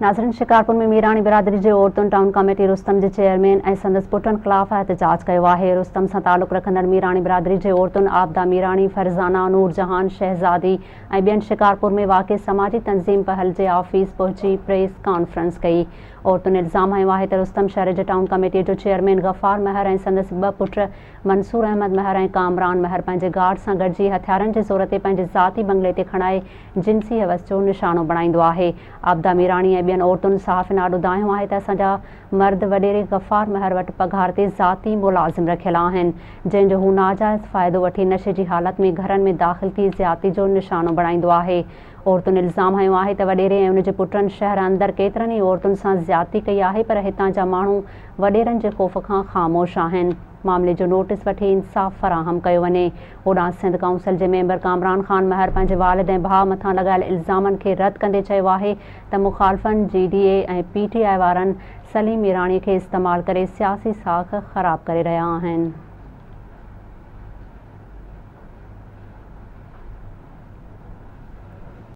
नाज़रीन, शकारपुर में मीरानी बिरादरी जे औरतुन टाउन कमेटी रुस्तम जे चेयरमैन ऐं संदसि पुटनि ख़िलाफ़ एहतजाज कयो आहे। रुस्तम सां तालुक़ रखंदड़ मीरानी बिरादरी जे औरतुन आबदा मीरानी, फरज़ाना, नूरजहान, शहज़ादी ऐं ॿियनि शिकारपुर में वाक़िअ समाजी तंज़ीम पहल जे ऑफिस पहुची प्रेस कॉन्फ्रेंस कई। औरतुनि इल्ज़ाम हयो आहे त रुस्तम शहर जे टाउन कमेटीअ जो चेयरमैन गफ़ार महर ऐं संदसि 2 पुट मंसूर अहमद महर ऐं कामरान महर पंहिंजे गार्ड सां गॾिजी हथियारनि जे ज़ोर ते पंहिंजे ज़ाती बंगले ते खणाए जिनसी हवस जो निशानो बणाईंदो आहे। आबदा मीरानी ऐं ॿियनि औरतुनि सहाफ़िन ॾाढो दाहियो आहे त असांजा मर्द वॾेरे गफ़ार महर वटि पघार ते ज़ाती मुलाज़िम रखियल आहिनि, जंहिंजो हू नाजाइज़ फ़ाइदो वठी नशे जी हालत में घरनि में दाख़िल थी ज़्यादती जो निशानो बणाईंदो आहे। औरतुनि इल्ज़ाम हयो आहे त वॾेरे ऐं उनजे पुटनि शहर अंदरि केतिरनि ई औरतुनि सां ज़्यादती कई आहे, पर हितां जा माण्हू वॾेरनि जे ख़ौफ़ खां ख़ामोश आहिनि। मामले जो नोटिस वठी इंसाफ़ फराहम कयो वञे। होॾां सिंध काउंसिल जे मेंबर कामरान ख़ान महर पंहिंजे वालिद ऐं भाउ मथां लॻायल इल्ज़ामनि खे रद्द कंदे चयो आहे त मुख़ालिफ़नि GDA ऐं PTI वारनि सलीम मीराणीअ खे इस्तेमालु करे सियासी साख ख़राब करे रहिया आहिनि।